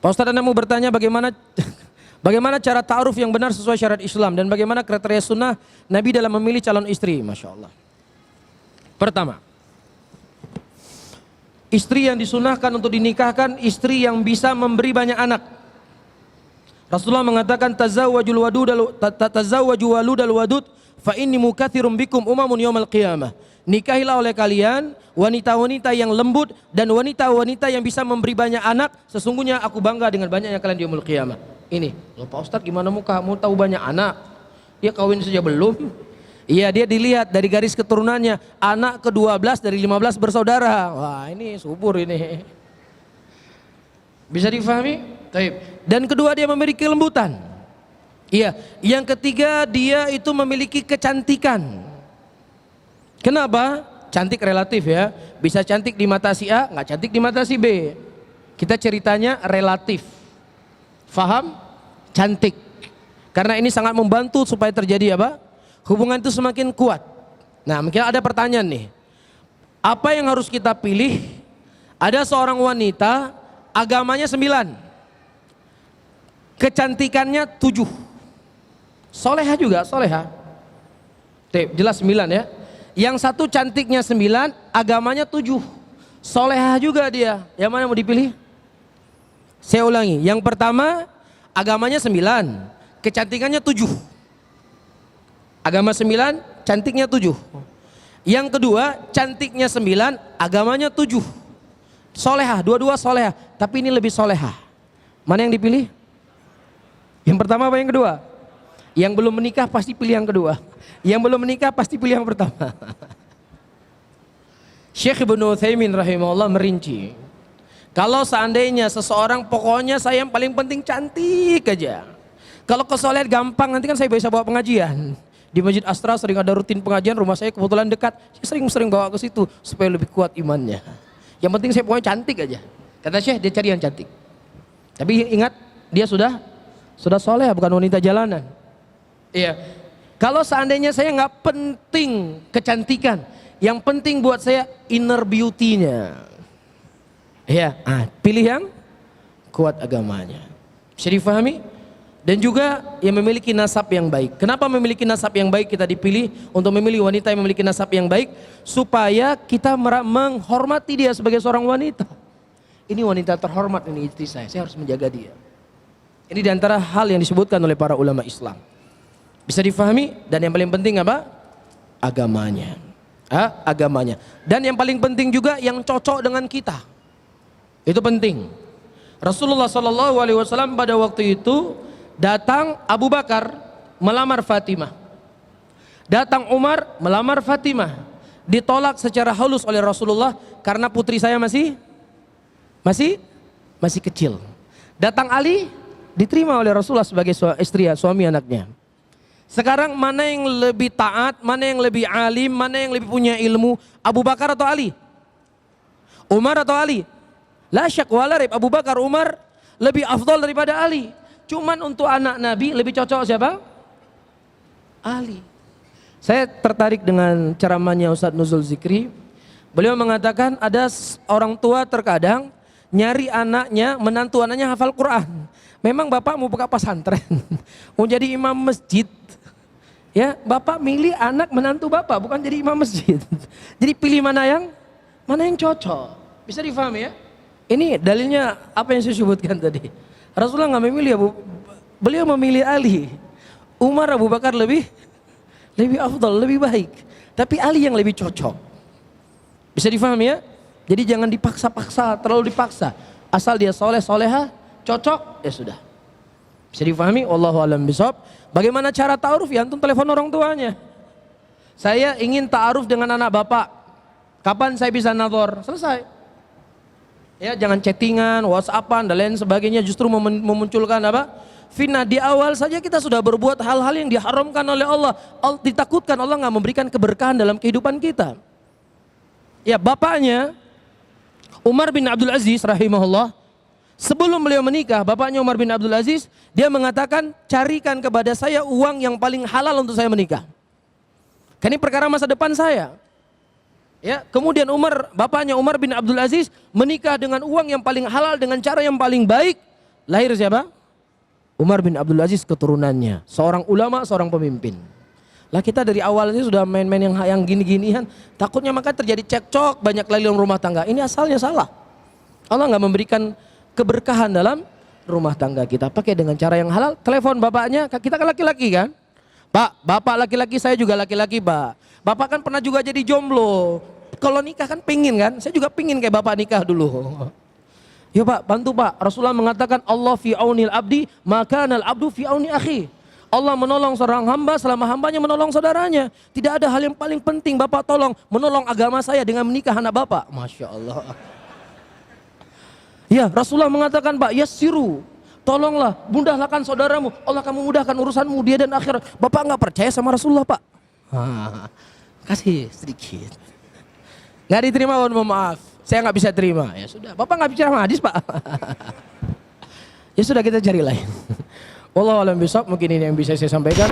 Pak Ustadz, Anda mau bertanya bagaimana cara ta'aruf yang benar sesuai syariat Islam dan bagaimana kriteria sunnah Nabi dalam memilih calon istri? Masya Allah. Pertama, istri yang disunahkan untuk dinikahkan istri yang bisa memberi banyak anak. Rasulullah mengatakan tazawwaju waludal wadud fa inni mukatsirum bikum umamun yaumil qiyamah. Nikahilah oleh kalian wanita-wanita yang lembut dan wanita-wanita yang bisa memberi banyak anak. Sesungguhnya aku bangga dengan banyaknya kalian di yaumil qiyamah. Ini, loh Pak Ustadz, gimana mau kamu tahu banyak anak? Dia kawin saja belum. Iya, dia dilihat dari garis keturunannya, anak ke-12 dari 15 bersaudara. Wah, ini subur ini. Bisa difahami? Baik. Dan kedua, dia memiliki kelembutan. Iya, yang ketiga dia itu memiliki kecantikan. Kenapa? Cantik relatif ya. Bisa cantik di mata si A, nggak cantik di mata si B. Kita ceritanya relatif. Faham? Cantik. Karena ini sangat membantu supaya terjadi apa? Hubungan itu semakin kuat. Nah, mungkin ada pertanyaan nih. Apa yang harus kita pilih? Ada seorang wanita, agamanya 9. Kecantikannya 7. Soleha juga, soleha. Jelas 9 ya. Yang satu cantiknya 9, agamanya 7. Soleha juga dia. Yang mana mau dipilih? Saya ulangi. Yang pertama, agamanya 9, kecantikannya 7. Agama 9, cantiknya 7. Yang kedua, cantiknya 9, agamanya 7. Soleha, dua-dua soleha. Tapi ini lebih soleha. Mana yang dipilih? Yang pertama apa yang kedua? Yang belum menikah pasti pilih yang kedua. Yang belum menikah pasti pilih yang pertama. Syekh Ibnu Utsaimin rahimahullah merinci. Kalau seandainya seseorang pokoknya saya yang paling penting cantik aja. Kalau kesolehan gampang, nanti kan saya bisa bawa pengajian. Di Masjid Astra sering ada rutin pengajian, rumah saya kebetulan dekat. Saya sering bawa ke situ supaya lebih kuat imannya. Yang penting saya pokoknya cantik aja. Kata Syekh, dia cari yang cantik. Tapi ingat, dia sudah soleh, bukan wanita jalanan. Iya. Kalau seandainya saya nggak penting kecantikan, yang penting buat saya inner beauty-nya. Iya, pilih yang kuat agamanya. Bisa difahami? Dan juga yang memiliki nasab yang baik. Kenapa memiliki nasab yang baik kita dipilih untuk memilih wanita yang memiliki nasab yang baik? Supaya kita menghormati dia sebagai seorang wanita. Ini wanita terhormat, ini istri saya harus menjaga dia. Ini diantara hal yang disebutkan oleh para ulama Islam. Bisa difahami? Dan yang paling penting apa? Agamanya. Agamanya. Dan yang paling penting juga yang cocok dengan kita. Itu penting. Rasulullah SAW pada waktu itu datang Abu Bakar melamar Fatimah. Datang Umar melamar Fatimah. Ditolak secara halus oleh Rasulullah karena putri saya masih kecil. Datang Ali diterima oleh Rasulullah sebagai istri, suami anaknya. Sekarang mana yang lebih taat, mana yang lebih alim, mana yang lebih punya ilmu? Abu Bakar atau Ali? Umar atau Ali? La syak wala raib, Abu Bakar, Umar lebih afdal daripada Ali. Cuman untuk anak Nabi lebih cocok siapa? Ali. Saya tertarik dengan ceramahnya Ustadz Nuzul Zikri. Beliau mengatakan ada orang tua terkadang nyari anaknya, menantu anaknya hafal Quran. Memang bapak mau buka pesantren, mau jadi imam masjid. Ya, bapak milih anak menantu bapak, bukan jadi imam masjid. Jadi pilih mana yang cocok. Bisa difahami ya? Ini dalilnya apa yang saya sebutkan tadi. Rasulullah nggak memilih beliau memilih Ali. Umar, Abu Bakar lebih afdal, lebih baik. Tapi Ali yang lebih cocok. Bisa difahami ya? Jadi jangan dipaksa-paksa, terlalu dipaksa. Asal dia soleh, soleha, cocok, ya sudah. Bisa difahami? Wallahu a'lam bishawab. Bagaimana cara ta'aruf? Ya antum telepon orang tuanya. Saya ingin ta'aruf dengan anak bapak. Kapan saya bisa nazar? Selesai. Ya, jangan chattingan, WhatsAppan dan lain sebagainya, justru memunculkan apa? Fitnah. Di awal saja kita sudah berbuat hal-hal yang diharamkan oleh Allah. Ditakutkan Allah nggak memberikan keberkahan dalam kehidupan kita. Ya, bapaknya Umar bin Abdul Aziz rahimahullah, sebelum beliau menikah, bapaknya Umar bin Abdul Aziz, dia mengatakan, carikan kepada saya uang yang paling halal untuk saya menikah. Karena ini perkara masa depan saya. Ya, kemudian bapaknya Umar bin Abdul Aziz menikah dengan uang yang paling halal dengan cara yang paling baik. lahir siapa? Umar bin Abdul Aziz keturunannya. Seorang ulama, seorang pemimpin. Lah kita dari awal ini sudah main-main yang gini-ginian. Takutnya maka terjadi cekcok banyak lagi dalam rumah tangga. Ini asalnya salah. Allah nggak memberikan keberkahan dalam rumah tangga kita. Pakai dengan cara yang halal. Telepon bapaknya, kita kan laki-laki kan? Pak, bapak laki-laki, saya juga laki-laki pak. Bapak kan pernah juga jadi jomblo. Kalau nikah kan pingin kan? Saya juga pingin kayak bapak nikah dulu. Ya pak, bantu pak. Rasulullah mengatakan Allah fi aunil abdi, maka nal abdu fi auni akhi. Allah menolong seorang hamba selama hambanya menolong saudaranya. Tidak ada hal yang paling penting bapak tolong menolong agama saya dengan menikah anak bapak. Masya Allah. Ya Rasulullah mengatakan pak, yassiru. Tolonglah, mudahkan saudaramu. Allah akan memudahkan urusanmu dia dan akhirat. Bapak nggak percaya sama Rasulullah pak? Kasih sedikit. Nggak diterima, mohon maaf. Saya nggak bisa terima. Ya sudah, bapak nggak bicara hadis pak. Ya sudah kita cari lain. Wallahu a'lam bishawab, mungkin ini yang bisa saya sampaikan.